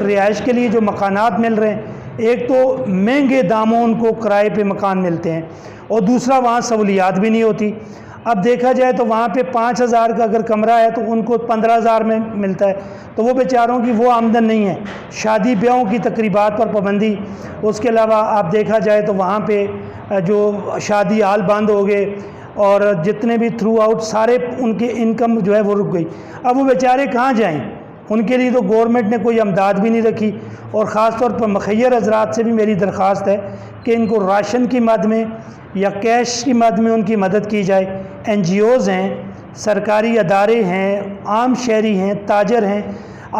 رہائش کے لیے جو مکانات مل رہے ہیں، ایک تو مہنگے داموں ان کو کرائے پہ مکان ملتے ہیں، اور دوسرا وہاں سہولیات بھی نہیں ہوتی۔ اب دیکھا جائے تو وہاں پہ 5,000 کا اگر کمرہ ہے تو ان کو 15,000 میں ملتا ہے، تو وہ بیچاروں کی وہ آمدن نہیں ہے۔ شادی بیاہوں کی تقریبات پر پابندی، اس کے علاوہ آپ دیکھا جائے تو وہاں پہ جو شادی ہال بند ہو گئے، اور جتنے بھی تھرو آؤٹ سارے ان کے انکم جو ہے وہ رک گئی۔ اب وہ بیچارے کہاں جائیں؟ ان کے لیے تو گورنمنٹ نے کوئی امداد بھی نہیں رکھی، اور خاص طور پر مخیر حضرات سے بھی میری درخواست ہے کہ ان کو راشن کی مد میں یا کیش کی مد میں ان کی مدد کی جائے۔ این جی اوز ہیں، سرکاری ادارے ہیں، عام شہری ہیں، تاجر ہیں،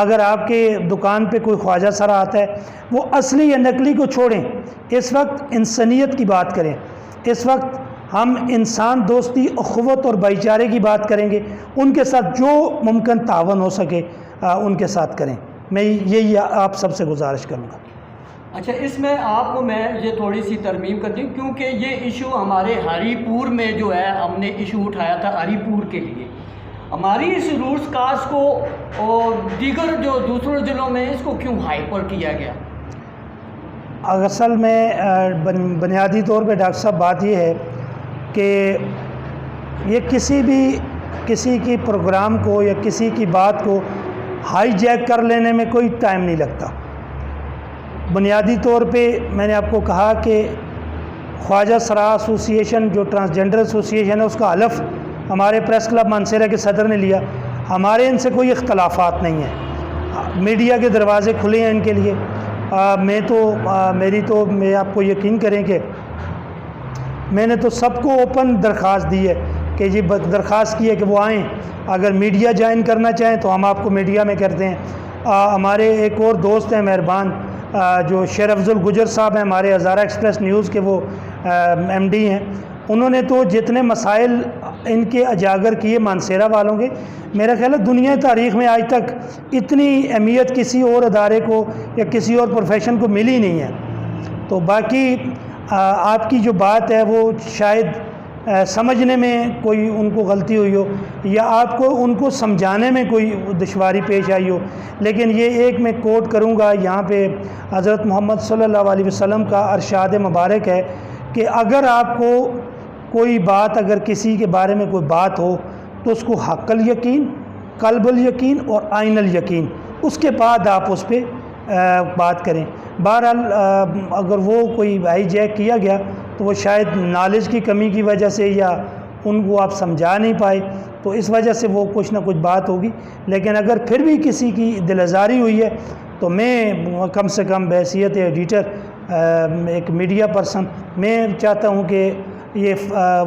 اگر آپ کے دکان پہ کوئی خواجہ سرا آتا ہے، وہ اصلی یا نقلی کو چھوڑیں، اس وقت انسانیت کی بات کریں۔ اس وقت ہم انسان دوستی، اخوت اور بھائی چارے کی بات کریں گے، ان کے ساتھ جو ممکن تعاون ہو سکے ان کے ساتھ کریں۔ میں یہی آپ سب سے گزارش کروں گا۔ اچھا، اس میں آپ کو میں یہ تھوڑی سی ترمیم کر دوں، کیونکہ یہ ایشو ہمارے ہری پور میں جو ہے ہم نے ایشو اٹھایا تھا ہری پور کے لیے۔ ہماری اس رولز کاسٹ کو اور دیگر جو دوسرے ضلعوں میں اس کو کیوں ہائپر کیا گیا؟ اصل میں بنیادی طور پہ ڈاکٹر صاحب بات یہ ہے کہ یہ کسی کی پروگرام کو یا کسی کی بات کو ہائی جیک کر لینے میں کوئی ٹائم نہیں لگتا۔ بنیادی طور پہ میں نے آپ کو کہا کہ خواجہ سرا ایسوسی ایشن جو ٹرانسجنڈر ایسوسی ایشن ہے، اس کا حلف ہمارے پریس کلب مانسہرہ کے صدر نے لیا۔ ہمارے ان سے کوئی اختلافات نہیں ہیں، میڈیا کے دروازے کھلے ہیں ان کے لیے۔ میں آپ کو یقین کریں کہ میں نے تو سب کو اوپن درخواست دی ہے کہ جی درخواست کی ہے کہ وہ آئیں، اگر میڈیا جوائن کرنا چاہیں تو ہم آپ کو میڈیا میں کرتے ہیں۔ ہمارے ایک اور دوست ہیں مہربان جو شیر افضل گجر صاحب ہیں، ہمارے ہزارہ ایکسپریس نیوز کے وہ ایم ڈی ہیں، انہوں نے تو جتنے مسائل ان کے اجاگر کیے مانسہرہ والوں کے، میرا خیال ہے دنیا تاریخ میں آج تک اتنی اہمیت کسی اور ادارے کو یا کسی اور پروفیشن کو ملی نہیں ہے۔ تو باقی آپ کی جو بات ہے وہ شاید سمجھنے میں کوئی ان کو غلطی ہوئی ہو، یا آپ کو ان کو سمجھانے میں کوئی دشواری پیش آئی ہو، لیکن یہ ایک میں کوٹ کروں گا یہاں پہ، حضرت محمد صلی اللہ علیہ وسلم کا ارشاد مبارک ہے کہ اگر آپ کو کوئی بات، اگر کسی کے بارے میں کوئی بات ہو تو اس کو حق الیقین، قلب الیقین اور عین الیقین، اس کے بعد آپ اس پہ بات کریں۔ بہرحال اگر وہ کوئی ہائی جیک کیا گیا تو وہ شاید نالج کی کمی کی وجہ سے، یا ان کو آپ سمجھا نہیں پائے، تو اس وجہ سے وہ کچھ نہ کچھ بات ہوگی۔ لیکن اگر پھر بھی کسی کی دل آزاری ہوئی ہے تو میں کم سے کم بحیثیت ایڈیٹر، ایک میڈیا پرسن، میں چاہتا ہوں کہ یہ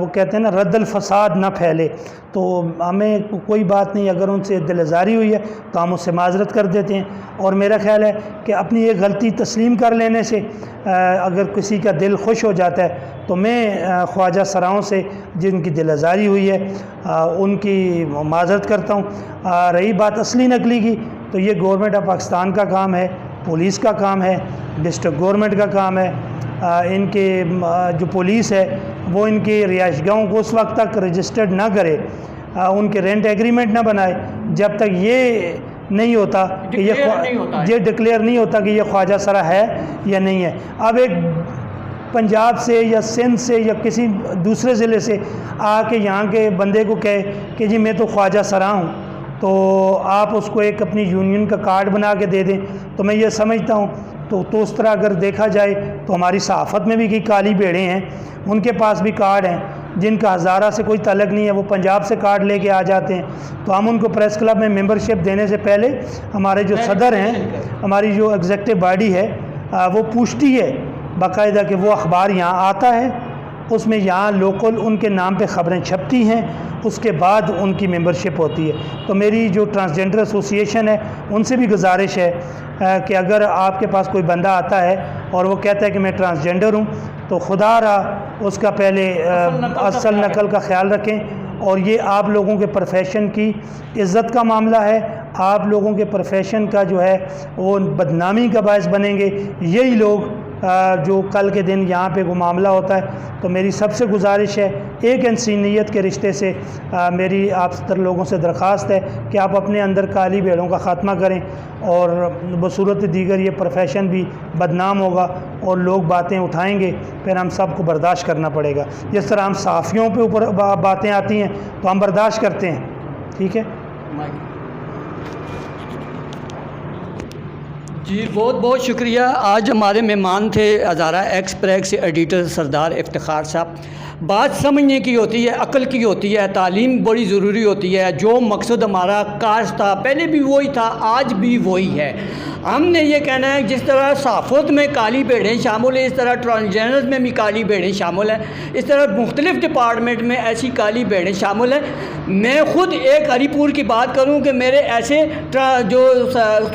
وہ کہتے ہیں نا رد الفساد نہ پھیلے، تو ہمیں کوئی بات نہیں، اگر ان سے دل آزاری ہوئی ہے تو ہم اس سے معذرت کر دیتے ہیں۔ اور میرا خیال ہے کہ اپنی ایک غلطی تسلیم کر لینے سے اگر کسی کا دل خوش ہو جاتا ہے، تو میں خواجہ سراؤں سے جن کی دل آزاری ہوئی ہے ان کی معذرت کرتا ہوں۔ رہی بات اصلی نقلی کی، تو یہ گورنمنٹ آف پاکستان کا کام ہے، پولیس کا کام ہے، ڈسٹرکٹ گورنمنٹ کا کام ہے۔ ان کے جو پولیس ہے وہ ان کے رہائش گاہوں کو اس وقت تک رجسٹرڈ نہ کرے، ان کے رینٹ ایگریمنٹ نہ بنائے جب تک یہ نہیں ہوتا کہ یہ ڈکلیئر نہیں ہوتا کہ یہ خواجہ سرا ہے یا نہیں ہے۔ اب ایک پنجاب سے یا سندھ سے یا کسی دوسرے ضلع سے آ کے یہاں کے بندے کو کہے کہ جی میں تو خواجہ سرا ہوں، تو آپ اس کو ایک اپنی یونین کا کارڈ بنا کے دے دیں، تو میں یہ سمجھتا ہوں تو اس طرح اگر دیکھا جائے تو ہماری صحافت میں بھی کئی کالی بھیڑیں ہیں، ان کے پاس بھی کارڈ ہیں جن کا ہزارہ سے کوئی تعلق نہیں ہے، وہ پنجاب سے کارڈ لے کے آ جاتے ہیں، تو ہم ان کو پریس کلب میں ممبرشپ دینے سے پہلے ہمارے جو صدر ہیں، ہماری جو ایگزیکٹو باڈی ہے وہ پوچھتی ہے باقاعدہ کہ وہ اخبار یہاں آتا ہے، اس میں یہاں لوکل ان کے نام پہ خبریں چھپتی ہیں، اس کے بعد ان کی ممبرشپ ہوتی ہے۔ تو میری جو ٹرانسجنڈر ایسوسی ایشن ہے ان سے بھی گزارش ہے کہ اگر آپ کے پاس کوئی بندہ آتا ہے اور وہ کہتا ہے کہ میں ٹرانسجنڈر ہوں، تو خدا را اس کا پہلے اصل نقل کا خیال رکھیں، اور یہ آپ لوگوں کے پروفیشن کی عزت کا معاملہ ہے، آپ لوگوں کے پروفیشن کا جو ہے وہ بدنامی کا باعث بنیں گے یہی لوگ جو کل کے دن یہاں پہ وہ معاملہ ہوتا ہے. تو میری سب سے گزارش ہے، ایک انسانیت کے رشتے سے میری آپ تر لوگوں سے درخواست ہے کہ آپ اپنے اندر کالی بھیڑوں کا خاتمہ کریں، اور بصورت دیگر یہ پروفیشن بھی بدنام ہوگا اور لوگ باتیں اٹھائیں گے، پھر ہم سب کو برداشت کرنا پڑے گا. جس طرح ہم صحافیوں پہ اوپر باتیں آتی ہیں تو ہم برداشت کرتے ہیں. ٹھیک ہے جی، بہت بہت شکریہ. آج ہمارے مہمان تھے ہزارہ ایکسپریس ایڈیٹر سردار افتخار صاحب. بات سمجھنے کی ہوتی ہے، عقل کی ہوتی ہے، تعلیم بڑی ضروری ہوتی ہے. جو مقصد ہمارا کاش تھا، پہلے بھی وہی تھا، آج بھی وہی ہے. ہم نے یہ کہنا ہے جس طرح صحافت میں کالی بھیڑیں شامل ہیں، اس طرح ٹرانسجینڈر میں بھی کالی بھیڑیں شامل ہیں، اس طرح مختلف ڈپارٹمنٹ میں ایسی کالی بھیڑیں شامل ہیں. میں خود ایک ہری پور کی بات کروں کہ میرے ایسے جو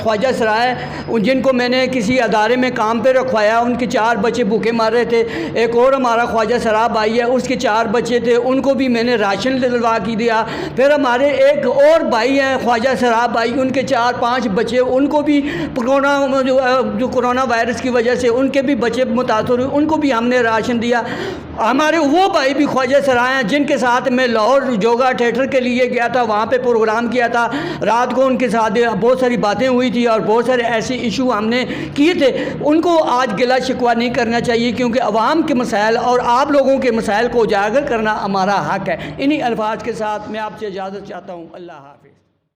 خواجہ سرائے جن کو میں نے کسی ادارے میں کام پہ رکھوایا، ان کے 4 بچے بھوکے مار رہے تھے. ایک اور ہمارا خواجہ سرا بھائی ہے، اس کے 4 بچے تھے، ان کو بھی میں نے راشن دلوا کے دیا. پھر ہمارے ایک اور بھائی ہیں خواجہ سرا بھائی، ان کے 4-5 بچے، ان کو بھی جو کرونا وائرس کی وجہ سے ان کے بھی بچے متاثر ہوئے، ان کو بھی ہم نے راشن دیا. ہمارے وہ بھائی بھی خواجہ سرا ہیں جن کے ساتھ میں لاہور یوگا تھیٹر کے لیے گیا تھا، وہاں پہ پروگرام کیا تھا. رات کو ان کے ساتھ بہت ساری باتیں ہوئی تھی اور بہت سارے ایسے ایشو ہم نے کیے تھے. ان کو آج گلا شکوہ نہیں کرنا چاہیے، کیونکہ عوام کے مسائل اور آپ لوگوں کے مسائل کو اجاگر کرنا ہمارا حق ہے. انہی الفاظ کے ساتھ میں آپ سے اجازت چاہتا ہوں. اللہ حافظ.